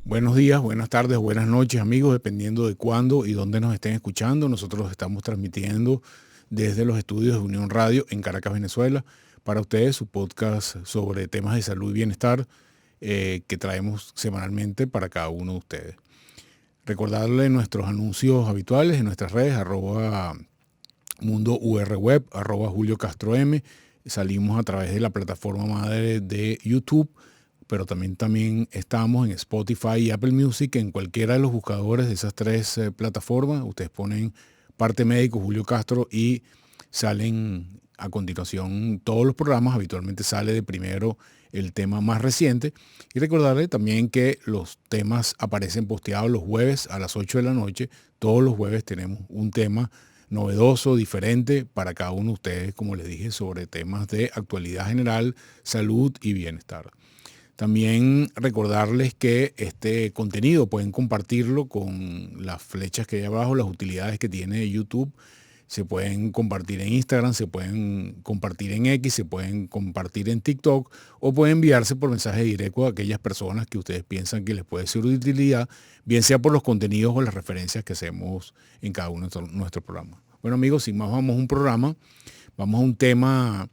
Buenos días, buenas tardes, buenas noches, amigos, dependiendo de cuándo y dónde nos estén escuchando. Nosotros estamos transmitiendo desde los estudios de Unión Radio en Caracas, Venezuela, para ustedes su podcast sobre temas de salud y bienestar que traemos semanalmente para cada uno de ustedes. Recordarle nuestros anuncios habituales en nuestras redes, Mundo UR Web, Julio Castro M. Salimos a través de la plataforma madre de YouTube, pero también estamos en Spotify y Apple Music, en cualquiera de los buscadores de esas tres plataformas. Ustedes ponen Parte Médico Julio Castro y salen a continuación todos los programas. Habitualmente sale de primero el tema más reciente. Y recordarle también que los temas aparecen posteados los jueves a las 8 de la noche. Todos los jueves tenemos un tema novedoso, diferente para cada uno de ustedes, como les dije, sobre temas de actualidad general, salud y bienestar. También recordarles que este contenido pueden compartirlo con las flechas que hay abajo, las utilidades que tiene YouTube. Se pueden compartir en Instagram, se pueden compartir en X, se pueden compartir en TikTok o pueden enviarse por mensaje directo a aquellas personas que ustedes piensan que les puede ser de utilidad, bien sea por los contenidos o las referencias que hacemos en cada uno de nuestros programas. Bueno amigos, sin más vamos a un programa, vamos a un tema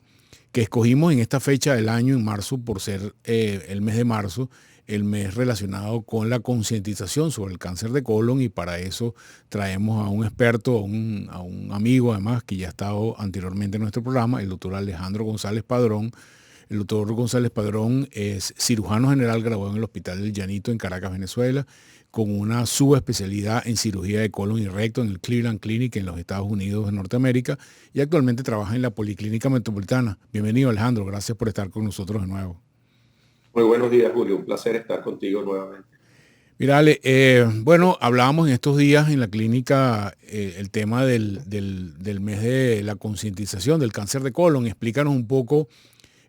que escogimos en esta fecha del año, en marzo, por ser el mes de marzo, el mes relacionado con la concientización sobre el cáncer de colon, y para eso traemos a un experto, a un amigo además que ya ha estado anteriormente en nuestro programa, el doctor Alejandro González Padrón. El doctor González Padrón es cirujano general graduado en el Hospital del Llanito en Caracas, Venezuela, con una subespecialidad en cirugía de colon y recto en el Cleveland Clinic en los Estados Unidos de Norteamérica, y actualmente trabaja en la Policlínica Metropolitana. Bienvenido, Alejandro, gracias por estar con nosotros de nuevo. Muy buenos días, Julio. Un placer estar contigo nuevamente. Mira, Ale, bueno, hablábamos en estos días en la clínica el tema del mes de la concientización del cáncer de colon. Explícanos un poco,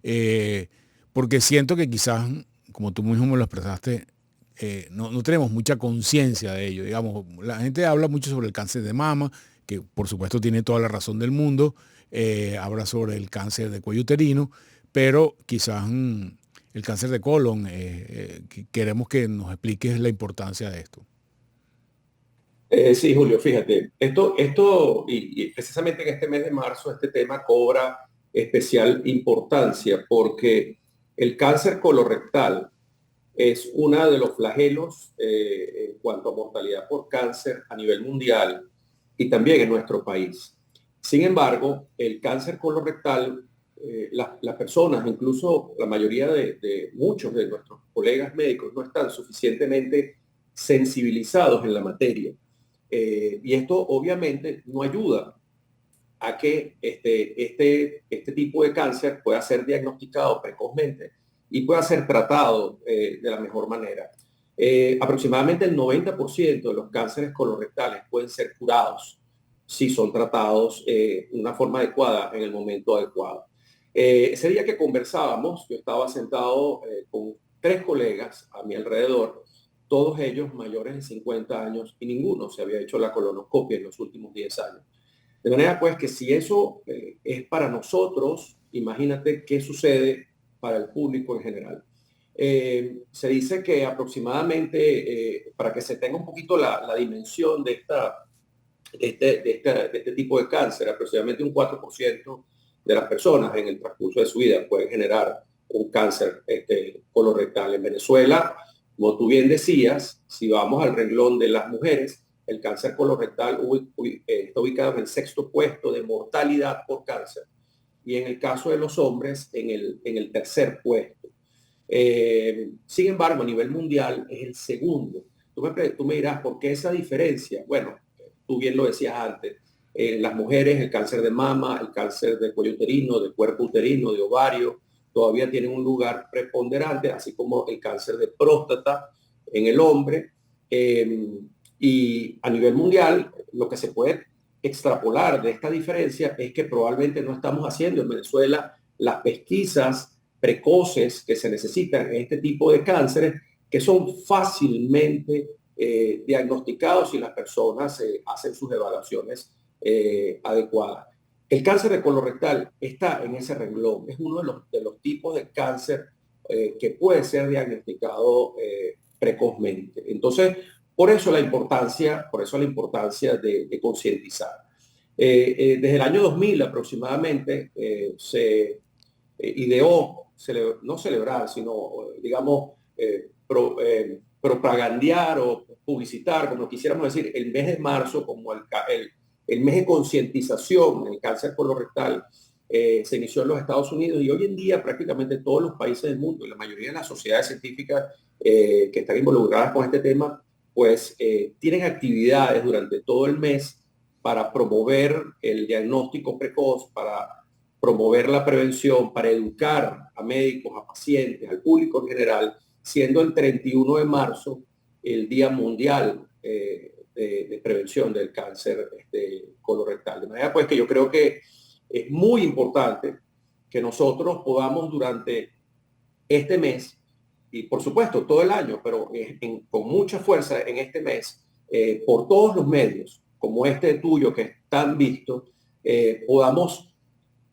eh, porque siento que quizás, como tú mismo me lo expresaste, no tenemos mucha conciencia de ello. Digamos, la gente habla mucho sobre el cáncer de mama, que por supuesto tiene toda la razón del mundo. Habla sobre el cáncer de cuello uterino, pero quizás el cáncer de colon, queremos que nos expliques la importancia de esto. Sí, Julio, fíjate, esto, precisamente en este mes de marzo, este tema cobra especial importancia porque el cáncer colorectal es uno de los flagelos en cuanto a mortalidad por cáncer a nivel mundial y también en nuestro país. Sin embargo, el cáncer colorectal, las personas, incluso la mayoría de muchos de nuestros colegas médicos, no están suficientemente sensibilizados en la materia. Y esto obviamente no ayuda a que este tipo de cáncer pueda ser diagnosticado precozmente y pueda ser tratado de la mejor manera. Aproximadamente el 90% de los cánceres colorectales pueden ser curados si son tratados de una forma adecuada en el momento adecuado. Ese día que conversábamos, yo estaba sentado con tres colegas a mi alrededor, todos ellos mayores de 50 años y ninguno se había hecho la colonoscopia en los últimos 10 años. De manera pues que si eso es para nosotros, imagínate qué sucede para el público en general. Se dice que aproximadamente, para que se tenga un poquito la dimensión de este tipo de cáncer, aproximadamente un 4% de las personas en el transcurso de su vida pueden generar un cáncer colorectal. En Venezuela, como tú bien decías, si vamos al renglón de las mujeres, el cáncer colorectal está ubicado en el sexto puesto de mortalidad por cáncer y en el caso de los hombres en el tercer puesto. Sin embargo, a nivel mundial es el segundo. Tú me dirás, ¿por qué esa diferencia? Bueno, tú bien lo decías antes, las mujeres, el cáncer de mama, el cáncer de cuello uterino, de cuerpo uterino, de ovario, todavía tienen un lugar preponderante, así como el cáncer de próstata en el hombre. Y a nivel mundial, lo que se puede extrapolar de esta diferencia es que probablemente no estamos haciendo en Venezuela las pesquisas precoces que se necesitan en este tipo de cánceres, que son fácilmente diagnosticados si las personas hacen sus evaluaciones adecuadas. El cáncer de colorectal está en ese renglón, es uno de los tipos de cáncer que puede ser diagnosticado precozmente. Entonces, por eso la importancia de concientizar. Desde el año 2000 aproximadamente se ideó, no celebrar, sino, digamos, propagandear o publicitar, como quisiéramos decir, el mes de marzo como el mes de concientización en el cáncer colorectal. Se inició en los Estados Unidos y hoy en día prácticamente todos los países del mundo y la mayoría de las sociedades científicas que están involucradas con este tema, pues tienen actividades durante todo el mes para promover el diagnóstico precoz, para promover la prevención, para educar a médicos, a pacientes, al público en general, siendo el 31 de marzo el Día Mundial de Prevención del Cáncer colorectal. De manera pues que yo creo que es muy importante que nosotros podamos durante este mes, y por supuesto todo el año, pero con mucha fuerza en este mes, por todos los medios, como este tuyo que es tan visto, podamos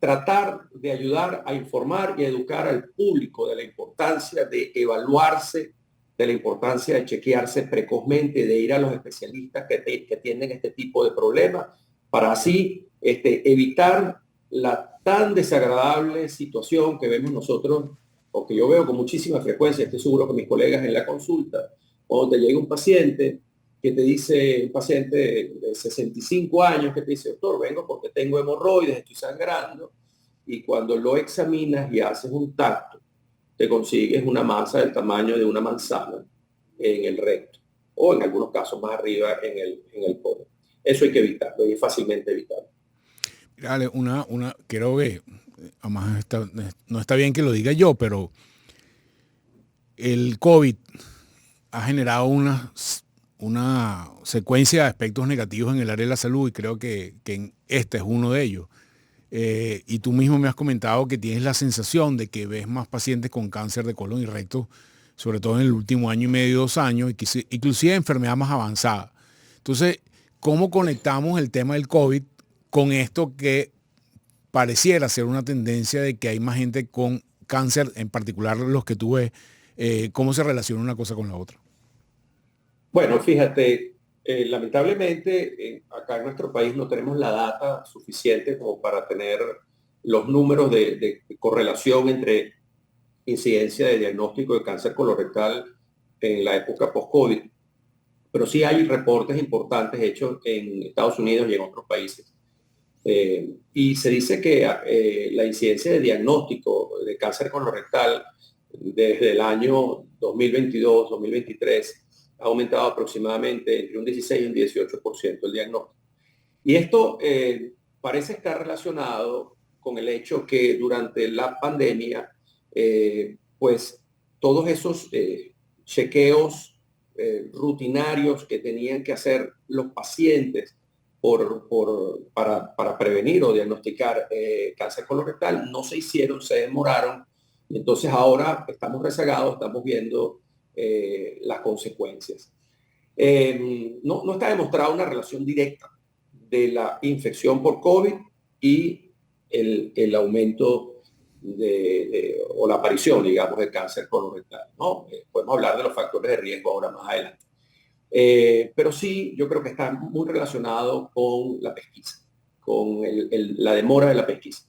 tratar de ayudar a informar y a educar al público de la importancia de evaluarse, de la importancia de chequearse precozmente, de ir a los especialistas que tienen este tipo de problemas, para así evitar la tan desagradable situación que vemos nosotros, o que yo veo con muchísima frecuencia, estoy seguro que mis colegas en la consulta, cuando te llega un paciente que te dice, un paciente de 65 años, que te dice, doctor, vengo porque tengo hemorroides, estoy sangrando, y cuando lo examinas y haces un tacto, te consigues una masa del tamaño de una manzana en el recto, o en algunos casos más arriba en el colon. Eso hay que evitarlo, y es fácilmente evitable. Dale, quiero ver, además no está bien que lo diga yo, pero el COVID ha generado una secuencia de aspectos negativos en el área de la salud y creo que este es uno de ellos. Y tú mismo me has comentado que tienes la sensación de que ves más pacientes con cáncer de colon y recto, sobre todo en el último año y medio, 2 años, y inclusive enfermedad más avanzada. Entonces, ¿cómo conectamos el tema del COVID con esto que pareciera ser una tendencia de que hay más gente con cáncer, en particular los que tú ves? ¿Cómo se relaciona una cosa con la otra? Bueno, fíjate, lamentablemente acá en nuestro país no tenemos la data suficiente como para tener los números de correlación entre incidencia de diagnóstico de cáncer colorectal en la época post-COVID, pero sí hay reportes importantes hechos en Estados Unidos y en otros países. Y se dice que la incidencia de diagnóstico de cáncer colorectal desde el año 2022-2023 ha aumentado aproximadamente entre un 16 y un 18% el diagnóstico. Y esto parece estar relacionado con el hecho que durante la pandemia, pues todos esos chequeos rutinarios que tenían que hacer los pacientes para prevenir o diagnosticar cáncer colorectal no se hicieron, se demoraron. Y entonces ahora estamos rezagados, estamos viendo las consecuencias. No está demostrada una relación directa de la infección por COVID y el aumento o la aparición, digamos, de cáncer colorectal, ¿no? Podemos hablar de los factores de riesgo ahora más adelante. Pero sí, yo creo que está muy relacionado con la pesquisa, con la demora de la pesquisa.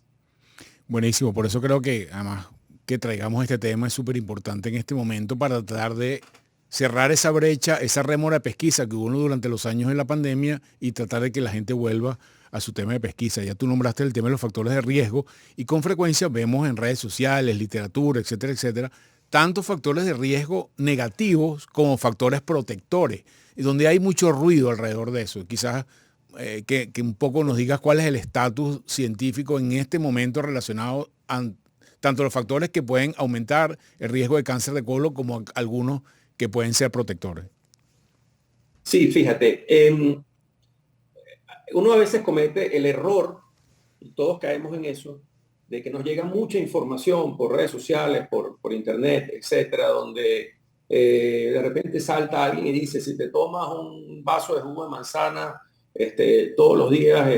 Buenísimo, por eso creo que además que traigamos este tema es súper importante en este momento para tratar de cerrar esa brecha, esa rémora de pesquisa que hubo durante los años de la pandemia y tratar de que la gente vuelva a su tema de pesquisa. Ya tú nombraste el tema de los factores de riesgo y con frecuencia vemos en redes sociales, literatura, etcétera, etcétera, tanto factores de riesgo negativos como factores protectores, y donde hay mucho ruido alrededor de eso. Quizás que un poco nos digas cuál es el estatus científico en este momento relacionado a tanto los factores que pueden aumentar el riesgo de cáncer de colon como algunos que pueden ser protectores. Sí, fíjate, uno a veces comete el error, y todos caemos en eso, de que nos llega mucha información por redes sociales, por internet, etcétera, donde de repente salta alguien y dice, si te tomas un vaso de jugo de manzana todos los días,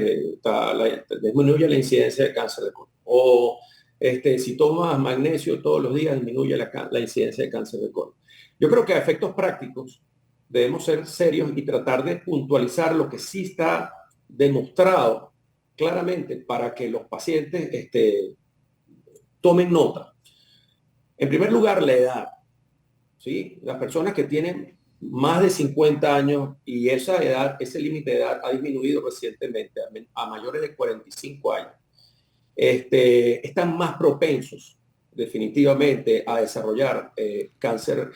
disminuye la incidencia de cáncer de colon. O Si tomas magnesio todos los días, disminuye la incidencia de cáncer de colon. Yo creo que a efectos prácticos debemos ser serios y tratar de puntualizar lo que sí está demostrado claramente para que los pacientes tomen nota. En primer lugar, la edad. ¿Sí? Las personas que tienen más de 50 años y esa edad, ese límite de edad ha disminuido recientemente a mayores de 45 años. Están más propensos definitivamente a desarrollar cáncer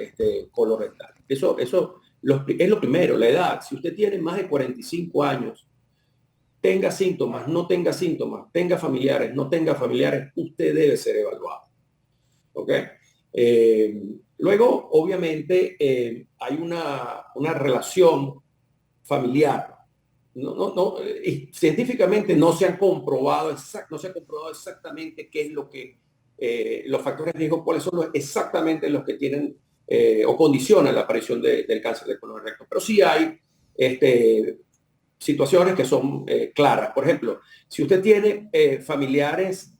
colorectal. Eso es lo primero, la edad. Si usted tiene más de 45 años, tenga síntomas, no tenga síntomas, tenga familiares, no tenga familiares, usted debe ser evaluado. ¿Ok? Luego, obviamente, hay una relación familiar. Y científicamente no se ha comprobado exactamente qué es lo que los factores de riesgo, cuáles son exactamente los que tienen o condicionan la aparición del cáncer de colon recto. Pero sí hay situaciones que son claras. Por ejemplo, si usted tiene familiares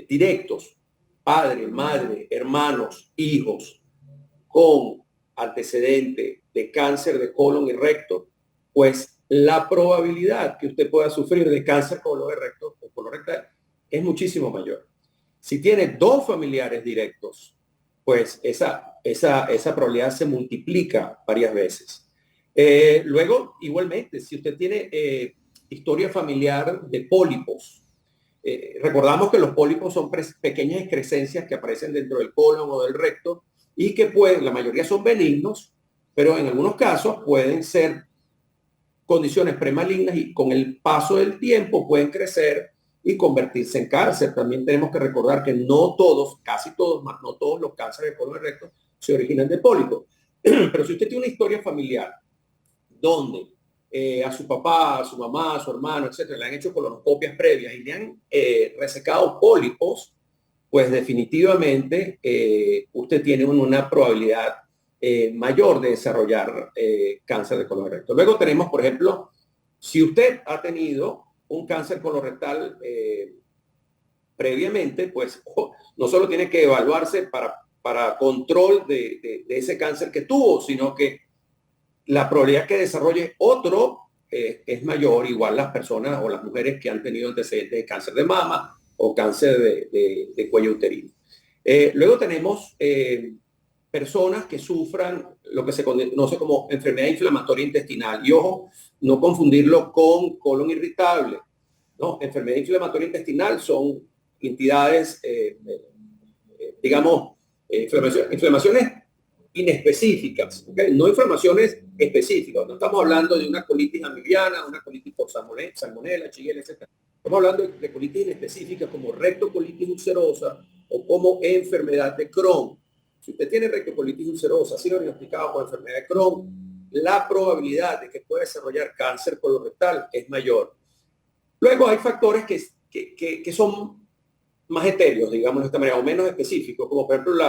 directos, padre, madre, hermanos, hijos, con antecedente de cáncer de colon y recto, pues la probabilidad que usted pueda sufrir de cáncer colon y recto o colorectal es muchísimo mayor. Si tiene dos familiares directos, pues esa probabilidad se multiplica varias veces. Luego, igualmente, si usted tiene historia familiar de pólipos, recordamos que los pólipos son pequeñas excrescencias que aparecen dentro del colon o del recto y que la mayoría son benignos, pero en algunos casos pueden ser condiciones premalignas y con el paso del tiempo pueden crecer y convertirse en cáncer. También tenemos que recordar que no todos, casi todos, más no todos los cánceres de colon y recto se originan de pólipos. Pero si usted tiene una historia familiar donde a su papá, a su mamá, a su hermano, etcétera, le han hecho colonoscopias previas y le han resecado pólipos, pues definitivamente usted tiene una probabilidad mayor de desarrollar cáncer de colorectal. Luego tenemos, por ejemplo, si usted ha tenido un cáncer colorectal previamente, pues no solo tiene que evaluarse para control de ese cáncer que tuvo, sino que la probabilidad que desarrolle otro es mayor, igual las personas o las mujeres que han tenido antecedentes de cáncer de mama o cáncer de cuello uterino. Luego tenemos personas que sufran lo que se conoce como enfermedad inflamatoria intestinal. Y ojo, no confundirlo con colon irritable. No, enfermedad inflamatoria intestinal son entidades, digamos, inflamaciones inespecíficas, ¿okay? No inflamaciones específicas. No estamos hablando de una colitis amibiana, una colitis por salmonella, Shigella, etc. Estamos hablando de colitis inespecíficas como rectocolitis ulcerosa o como enfermedad de Crohn. Si usted tiene rectocolitis ulcerosa, ha sido diagnosticado con enfermedad de Crohn, la probabilidad de que pueda desarrollar cáncer colorectal es mayor. Luego hay factores que son más etéreos, digamos de esta manera, o menos específicos, como por ejemplo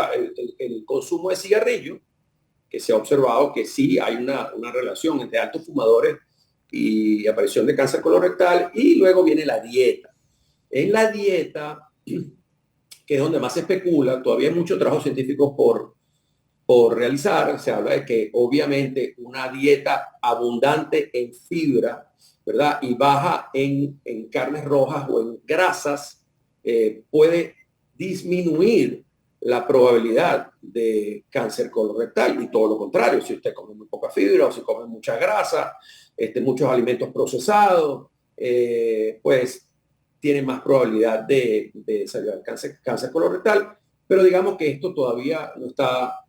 el consumo de cigarrillo, que se ha observado que sí hay una relación entre altos fumadores y aparición de cáncer colorectal, y luego viene la dieta. En la dieta, que es donde más se especula, todavía hay mucho trabajo científico por realizar, se habla de que obviamente una dieta abundante en fibra, ¿verdad? Y baja en carnes rojas o en grasas, puede disminuir la probabilidad de cáncer colorectal, y todo lo contrario, si usted come muy poca fibra o si come mucha grasa, muchos alimentos procesados, pues tiene más probabilidad de desarrollar cáncer colorectal, pero digamos que esto todavía no está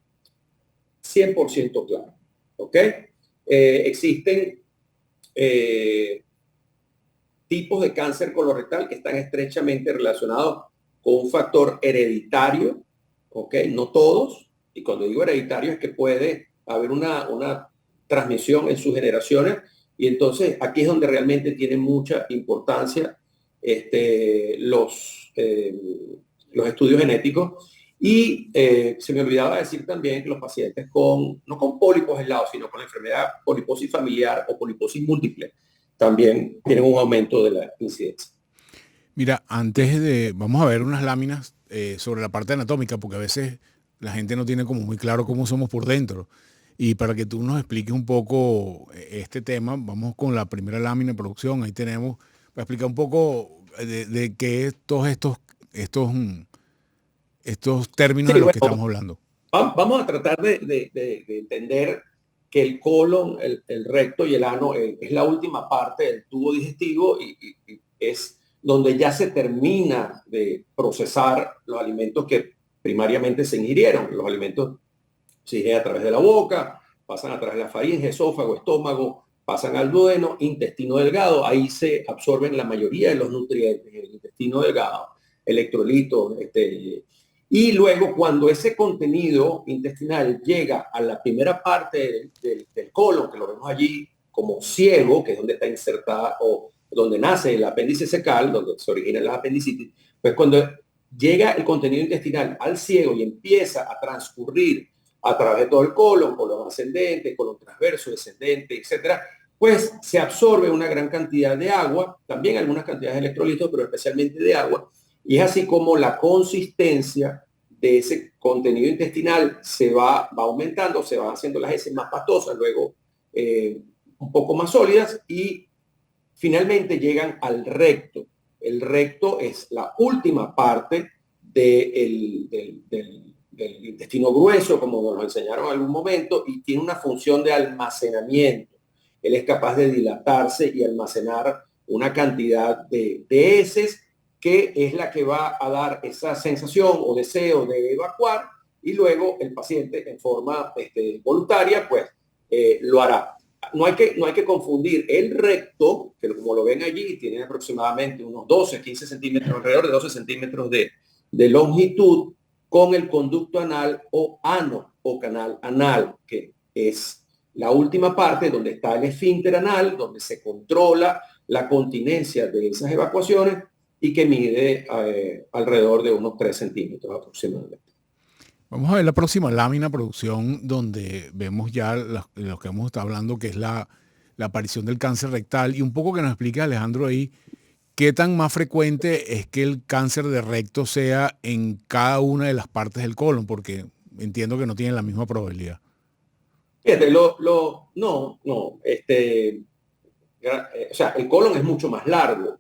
100% claro, ¿ok? Existen tipos de cáncer colorectal que están estrechamente relacionados con un factor hereditario, ¿ok? No todos, y cuando digo hereditario es que puede haber una transmisión en sus generaciones, y entonces aquí es donde realmente tiene mucha importancia los estudios genéticos. Y se me olvidaba decir también que los pacientes no con pólipos aislados, sino con la enfermedad poliposis familiar o poliposis múltiple, también tienen un aumento de la incidencia. Mira, vamos a ver unas láminas sobre la parte anatómica, porque a veces la gente no tiene como muy claro cómo somos por dentro. Y para que tú nos expliques un poco este tema, vamos con la primera lámina de producción. Ahí tenemos, para explicar un poco de qué es todos estos términos Sí, de los que bueno, estamos hablando. vamos a tratar de entender que el colon, el recto y el ano es la última parte del tubo digestivo y es donde ya se termina de procesar los alimentos que primariamente se ingirieron. Los alimentos se ingieren a través de la boca, pasan a través de la faringe, esófago, estómago, pasan al duodeno, intestino delgado. Ahí se absorben la mayoría de los nutrientes en el intestino delgado, electrolitos, y luego, cuando ese contenido intestinal llega a la primera parte del colon, que lo vemos allí como ciego, que es donde está insertada o donde nace el apéndice secal, donde se origina la apendicitis, pues cuando llega el contenido intestinal al ciego y empieza a transcurrir a través de todo el colon, colon ascendente, colon transverso, descendente, etcétera, pues se absorbe una gran cantidad de agua, también algunas cantidades de electrolitos, pero especialmente de agua, y es así como la consistencia de ese contenido intestinal va aumentando, se van haciendo las heces más pastosas, luego un poco más sólidas y finalmente llegan al recto. El recto es la última parte del intestino grueso, como nos enseñaron en algún momento, y tiene una función de almacenamiento. Él es capaz de dilatarse y almacenar una cantidad de heces que es la que va a dar esa sensación o deseo de evacuar y luego el paciente en forma voluntaria pues lo hará. No hay que confundir el recto, que como lo ven allí, tiene aproximadamente unos 12, 15 centímetros, alrededor de 12 centímetros de longitud, con el conducto anal o ano o canal anal, que es la última parte donde está el esfínter anal, donde se controla la continencia de esas evacuaciones y que mide alrededor de unos 3 centímetros aproximadamente. Vamos a ver la próxima lámina producción donde vemos ya lo que hemos estado hablando, que es la aparición del cáncer rectal y un poco que nos explique Alejandro ahí qué tan más frecuente es que el cáncer de recto sea en cada una de las partes del colon, porque entiendo que no tienen la misma probabilidad. Fíjate, no, o sea, el colon es mucho más largo.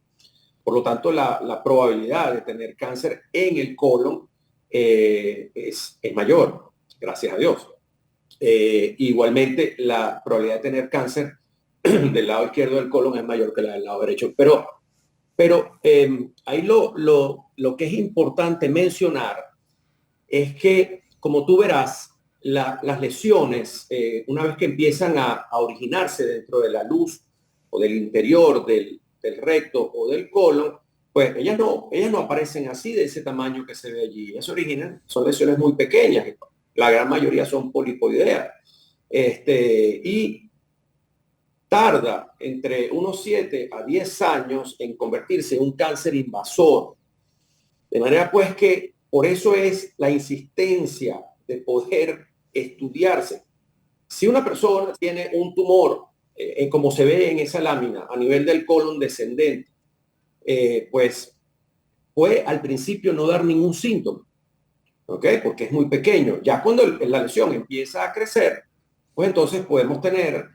Por lo tanto, la probabilidad de tener cáncer en el colon es mayor, gracias a Dios. Igualmente, la probabilidad de tener cáncer del lado izquierdo del colon es mayor que la del lado derecho. Pero ahí lo que es importante mencionar es que, como tú verás, las lesiones, una vez que empiezan a originarse dentro de la luz o del interior del recto o del colon, pues ellas no aparecen así de ese tamaño que se ve allí. Ellas se originan, son lesiones muy pequeñas, la gran mayoría son polipoideas. Y tarda entre unos 7 a 10 años en convertirse en un cáncer invasor. De manera pues que por eso es la insistencia de poder estudiarse. Si una persona tiene un tumor, como se ve en esa lámina, a nivel del colon descendente, pues puede al principio no dar ningún síntoma, ¿ok? Porque es muy pequeño. Ya cuando la lesión empieza a crecer, pues entonces podemos tener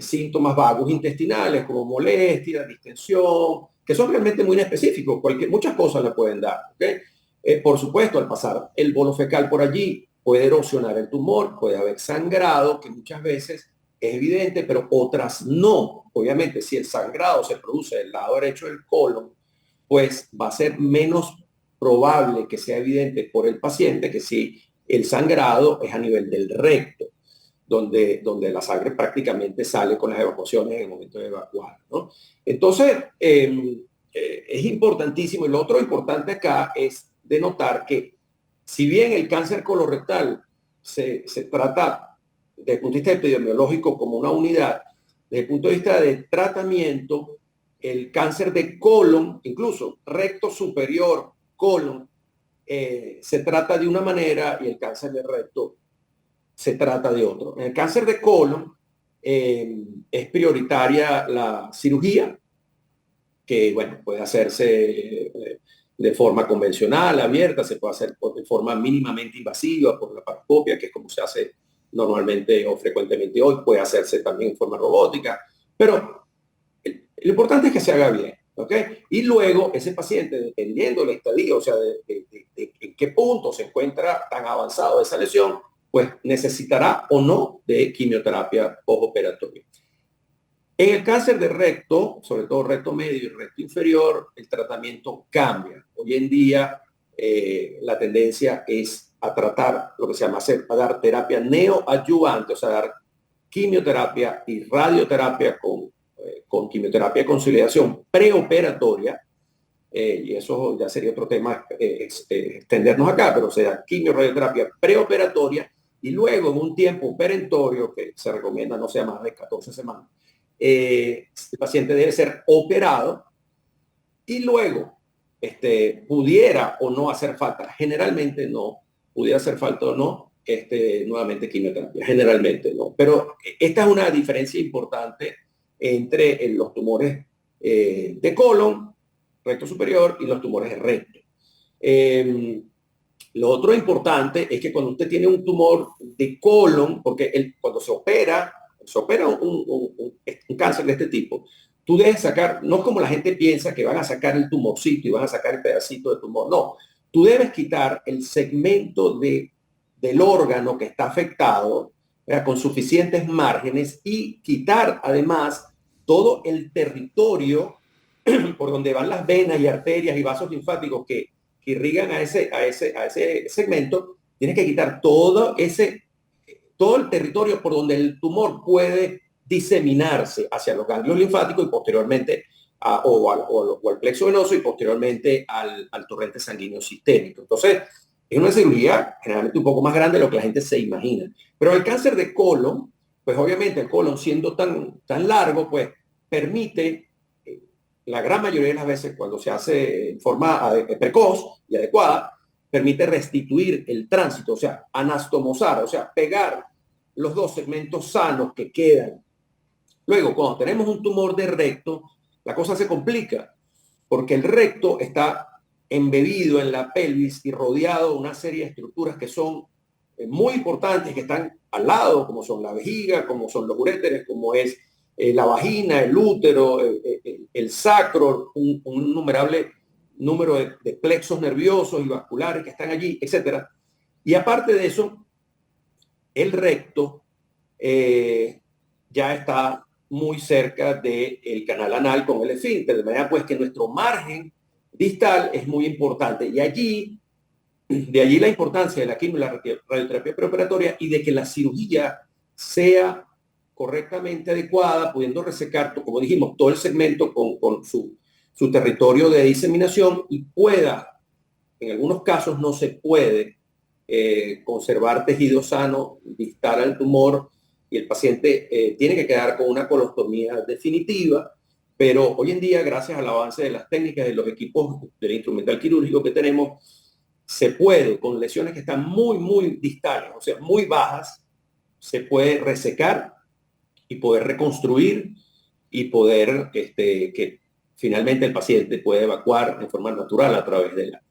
síntomas vagos intestinales como molestia, distensión, que son realmente muy específicos. Muchas cosas le pueden dar, ¿ok? Por supuesto, al pasar el bolo fecal por allí, puede erosionar el tumor, puede haber sangrado, que muchas veces es evidente, pero otras no. Obviamente, si el sangrado se produce del lado derecho del colon, pues va a ser menos probable que sea evidente por el paciente que si el sangrado es a nivel del recto, donde la sangre prácticamente sale con las evacuaciones en el momento de evacuar, ¿no? Entonces, es importantísimo. Y lo otro importante acá es denotar que si bien el cáncer colorectal se trata desde el punto de vista epidemiológico como una unidad, desde el punto de vista de tratamiento, el cáncer de colon, incluso recto superior, colon, se trata de una manera y el cáncer de recto se trata de otro. En el cáncer de colon es prioritaria la cirugía, que bueno, puede hacerse de forma convencional, abierta, se puede hacer de forma mínimamente invasiva por la paroscopia, que es como se hace normalmente o frecuentemente hoy, puede hacerse también en forma robótica, pero lo importante es que se haga bien, ¿ok? Y luego ese paciente, dependiendo de la estadía, o sea, de en qué punto se encuentra tan avanzado esa lesión, pues necesitará o no de quimioterapia postoperatoria. En el cáncer de recto, sobre todo recto medio y recto inferior, el tratamiento cambia. Hoy en día la tendencia es a tratar lo que se llama a dar terapia neoadyuvante, o sea, dar quimioterapia y radioterapia con quimioterapia de consolidación preoperatoria, y eso ya sería otro tema extendernos acá, pero o sea, quimio-radioterapia preoperatoria y luego en un tiempo perentorio, que se recomienda no sea más de 14 semanas, el paciente debe ser operado y luego pudiera o no hacer falta, generalmente no, pudiera hacer falta o no, nuevamente quimioterapia, generalmente no. Pero esta es una diferencia importante entre los tumores de colon, recto superior, y los tumores de recto. Lo otro importante es que cuando usted tiene un tumor de colon, porque cuando se opera un cáncer de este tipo, tú debes sacar, no como la gente piensa que van a sacar el tumorcito y van a sacar el pedacito de tumor, no, tú debes quitar el segmento del órgano que está afectado, ¿verdad? Con suficientes márgenes y quitar además todo el territorio por donde van las venas y arterias y vasos linfáticos que irrigan a ese segmento. Tienes que quitar todo el territorio por donde el tumor puede diseminarse hacia los ganglios linfáticos y posteriormente o al plexo venoso y posteriormente al torrente sanguíneo sistémico. Entonces, es una cirugía generalmente un poco más grande de lo que la gente se imagina. Pero el cáncer de colon, pues obviamente el colon siendo tan largo, pues permite la gran mayoría de las veces cuando se hace en forma precoz y adecuada, permite restituir el tránsito, o sea, anastomosar, o sea, pegar los dos segmentos sanos que quedan. Luego, cuando tenemos un tumor de recto, la cosa se complica, porque el recto está embebido en la pelvis y rodeado de una serie de estructuras que son muy importantes, que están al lado, como son la vejiga, como son los uréteres, como es la vagina, el útero, el sacro, un innumerable número de plexos nerviosos y vasculares que están allí, etc. Y aparte de eso, el recto ya está muy cerca del canal anal con el esfínter, de manera pues que nuestro margen distal es muy importante. Y de allí la importancia de la quimio y la radioterapia preoperatoria y de que la cirugía sea correctamente adecuada, pudiendo resecar, como dijimos, todo el segmento con su territorio de diseminación y pueda, en algunos casos no se puede conservar tejido sano, distal al tumor y el paciente tiene que quedar con una colostomía definitiva, pero hoy en día, gracias al avance de las técnicas de los equipos del instrumental quirúrgico que tenemos, se puede, con lesiones que están muy distales, o sea, muy bajas, se puede resecar y poder reconstruir y poder que finalmente el paciente puede evacuar de forma natural a través de la...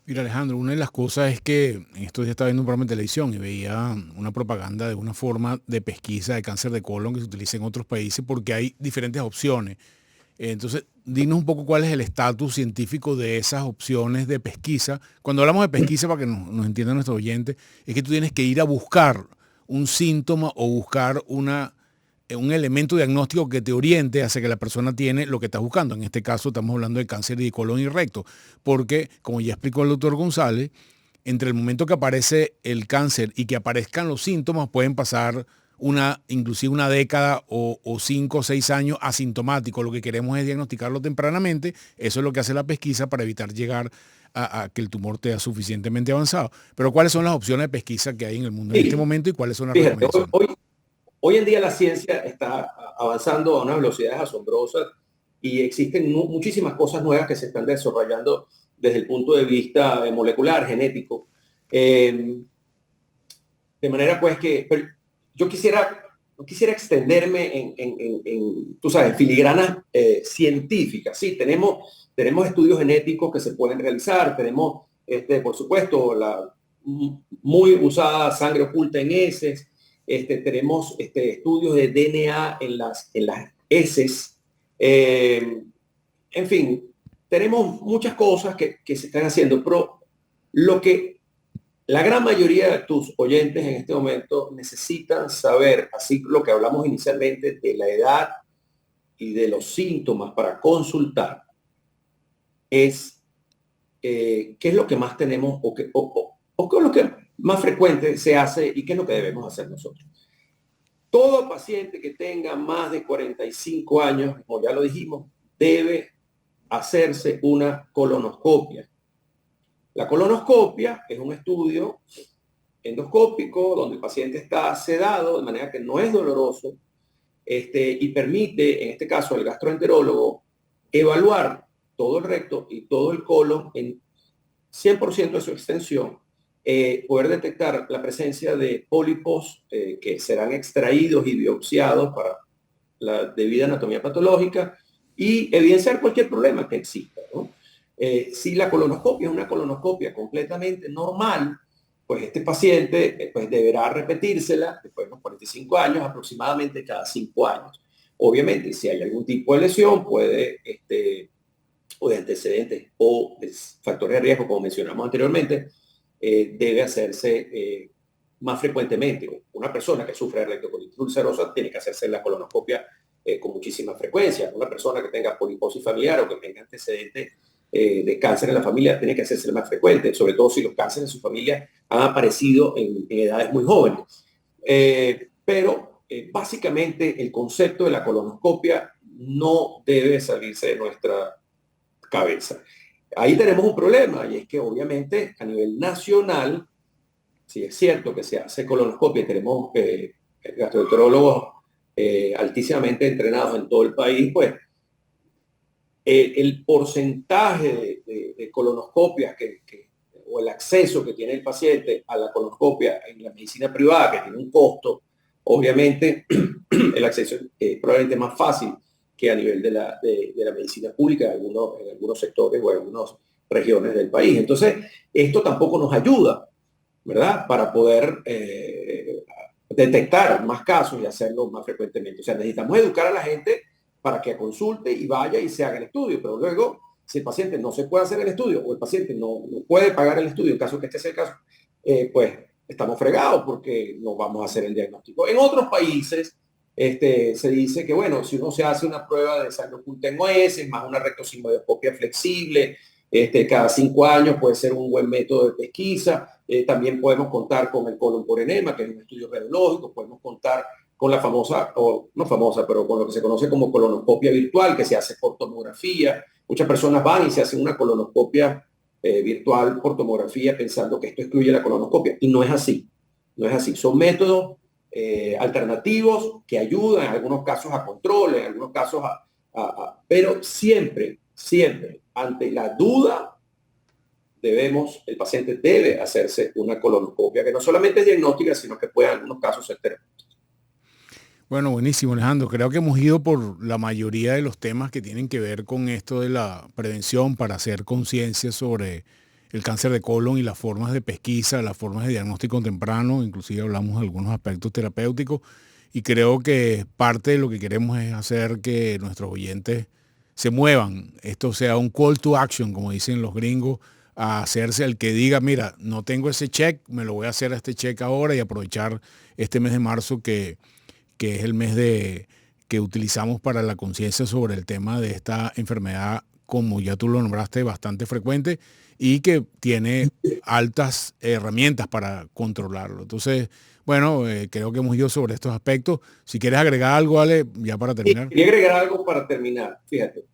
Mira, Alejandro, una de las cosas es que en estos días estaba viendo un programa de televisión y veía una propaganda de una forma de pesquisa de cáncer de colon que se utiliza en otros países porque hay diferentes opciones. Entonces, dinos un poco cuál es el estatus científico de esas opciones de pesquisa. Cuando hablamos de pesquisa, para que nos entiendan nuestros oyentes, es que tú tienes que ir a buscar un síntoma o buscar un elemento diagnóstico que te oriente hacia que la persona tiene lo que está buscando. En este caso estamos hablando de cáncer de colon y recto, porque, como ya explicó el doctor González, entre el momento que aparece el cáncer y que aparezcan los síntomas pueden pasar inclusive una década o 5 o 6 años asintomático. Lo que queremos es diagnosticarlo tempranamente. Eso es lo que hace la pesquisa para evitar llegar a que el tumor esté suficientemente avanzado. Pero ¿cuáles son las opciones de pesquisa que hay en el mundo en este Sí, momento y cuáles son las fíjate, recomendaciones? hoy en día la ciencia está avanzando a unas velocidades asombrosas y existen muchísimas cosas nuevas que se están desarrollando desde el punto de vista molecular, genético. De manera pues que yo quisiera no quisiera extenderme tú sabes, filigranas científicas. Sí, tenemos estudios genéticos que se pueden realizar, tenemos, por supuesto, la muy usada sangre oculta en heces, tenemos estudios de DNA en las heces, en fin, tenemos muchas cosas que se están haciendo, pero lo que la gran mayoría de tus oyentes en este momento necesitan saber, así lo que hablamos inicialmente de la edad y de los síntomas para consultar, es qué es lo que más tenemos o qué es lo que más frecuente se hace y qué es lo que debemos hacer nosotros. Todo paciente que tenga más de 45 años, como ya lo dijimos, debe hacerse una colonoscopia. La colonoscopia es un estudio endoscópico donde el paciente está sedado de manera que no es doloroso y permite, en este caso, al gastroenterólogo evaluar todo el recto y todo el colon en 100% de su extensión, poder detectar la presencia de pólipos que serán extraídos y biopsiados para la debida anatomía patológica y evidenciar cualquier problema que exista, ¿no? Si la colonoscopia es una colonoscopia completamente normal, pues este paciente pues deberá repetírsela después de los 45 años, aproximadamente cada 5 años. Obviamente, si hay algún tipo de lesión, o de antecedentes o de factores de riesgo, como mencionamos anteriormente, debe hacerse más frecuentemente. Una persona que sufre de rectocolitis ulcerosa tiene que hacerse la colonoscopia con muchísima frecuencia. Una persona que tenga poliposis familiar o que tenga antecedentes de cáncer en la familia tiene que hacerse más frecuente, sobre todo si los cánceres en su familia han aparecido en edades muy jóvenes. Pero básicamente el concepto de la colonoscopia no debe salirse de nuestra cabeza. Ahí tenemos un problema y es que obviamente a nivel nacional, si es cierto que se hace colonoscopia, tenemos gastroenterólogos altísimamente entrenados en todo el país, pues el porcentaje de colonoscopias o el acceso que tiene el paciente a la colonoscopia en la medicina privada, que tiene un costo, obviamente el acceso es probablemente más fácil que a nivel de la medicina pública en algunos sectores o en algunas regiones del país. Entonces, esto tampoco nos ayuda, ¿verdad? Para poder detectar más casos y hacerlo más frecuentemente. O sea, necesitamos educar a la gente para que consulte y vaya y se haga el estudio, pero luego, si el paciente no se puede hacer el estudio o el paciente no puede pagar el estudio, en caso que este sea el caso, pues estamos fregados porque no vamos a hacer el diagnóstico. En otros países se dice que, bueno, si uno se hace una prueba de sangre oculta en heces, más una rectosigmoidoscopia flexible, cada 5 años puede ser un buen método de pesquisa. También podemos contar con el colon por enema, que es un estudio radiológico, podemos contar con la famosa, o no famosa, pero con lo que se conoce como colonoscopia virtual, que se hace por tomografía. Muchas personas van y se hacen una colonoscopia virtual por tomografía pensando que esto excluye la colonoscopia. Y no es así. No es así. Son métodos alternativos que ayudan en algunos casos a control, en algunos casos pero siempre, ante la duda, el paciente debe hacerse una colonoscopia que no solamente es diagnóstica, sino que puede en algunos casos ser terapéutica. Bueno, buenísimo, Alejandro. Creo que hemos ido por la mayoría de los temas que tienen que ver con esto de la prevención para hacer conciencia sobre el cáncer de colon y las formas de pesquisa, las formas de diagnóstico temprano, inclusive hablamos de algunos aspectos terapéuticos y creo que parte de lo que queremos es hacer que nuestros oyentes se muevan. Esto sea un call to action, como dicen los gringos, a hacerse el que diga, mira, no tengo ese check, me lo voy a hacer a este check ahora y aprovechar este mes de marzo que es el mes que utilizamos para la conciencia sobre el tema de esta enfermedad, como ya tú lo nombraste, bastante frecuente y que tiene altas herramientas para controlarlo. Entonces, bueno, creo que hemos ido sobre estos aspectos. Si quieres agregar algo, Ale, ya para terminar. Quería agregar algo para terminar. Fíjate,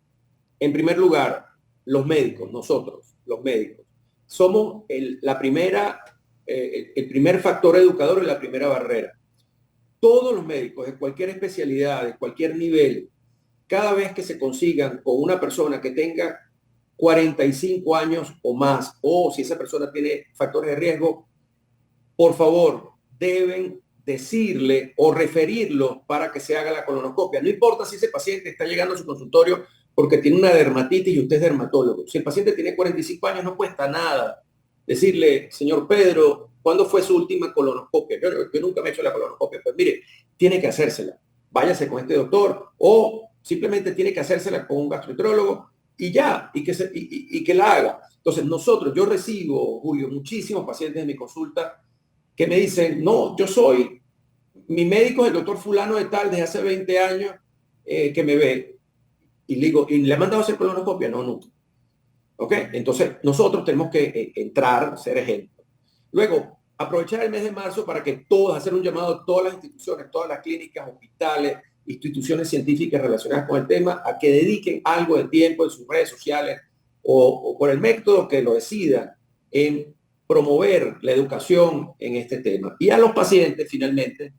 en primer lugar, los médicos, nosotros, los médicos, somos el primer factor educador y la primera barrera. Todos los médicos de cualquier especialidad, de cualquier nivel, cada vez que se consigan con una persona que tenga 45 años o más, o si esa persona tiene factores de riesgo, por favor, deben decirle o referirlo para que se haga la colonoscopia. No importa si ese paciente está llegando a su consultorio porque tiene una dermatitis y usted es dermatólogo. Si el paciente tiene 45 años, no cuesta nada decirle, señor Pedro, ¿cuándo fue su última colonoscopia? Yo nunca me he hecho la colonoscopia. Pues mire, tiene que hacérsela. Váyase con este doctor o simplemente tiene que hacérsela con un gastroenterólogo y ya, y que la haga. Entonces yo recibo, Julio, muchísimos pacientes en mi consulta que me dicen, no, mi médico es el doctor fulano de tal desde hace 20 años que me ve. Y le digo, ¿y le ha mandado a hacer colonoscopia? No, nunca. ¿Ok? Entonces, nosotros tenemos que entrar, ser ejemplo. Luego, aprovechar el mes de marzo para que hacer un llamado a todas las instituciones, todas las clínicas, hospitales, instituciones científicas relacionadas con el tema, a que dediquen algo de tiempo en sus redes sociales o por el método que lo decidan en promover la educación en este tema. Y a los pacientes, finalmente,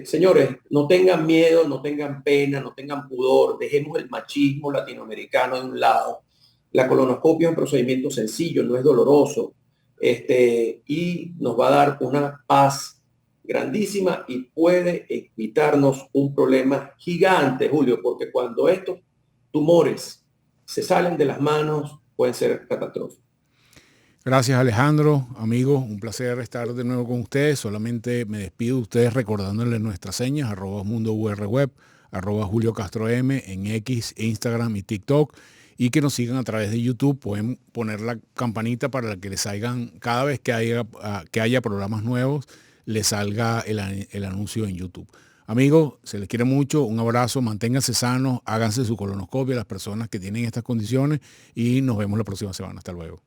señores, no tengan miedo, no tengan pena, no tengan pudor, dejemos el machismo latinoamericano de un lado. La colonoscopia es un procedimiento sencillo, no es doloroso, y nos va a dar una paz grandísima y puede evitarnos un problema gigante, Julio, porque cuando estos tumores se salen de las manos, pueden ser catastróficos. Gracias, Alejandro. Amigos, un placer estar de nuevo con ustedes. Solamente me despido de ustedes recordándoles nuestras señas, @mundourweb, @Julio Castro M en X, Instagram y TikTok. Y que nos sigan a través de YouTube. Pueden poner la campanita para que les salgan, cada vez que haya programas nuevos, les salga el anuncio en YouTube. Amigos, se les quiere mucho, un abrazo, manténganse sanos, háganse su colonoscopia las personas que tienen estas condiciones y nos vemos la próxima semana. Hasta luego.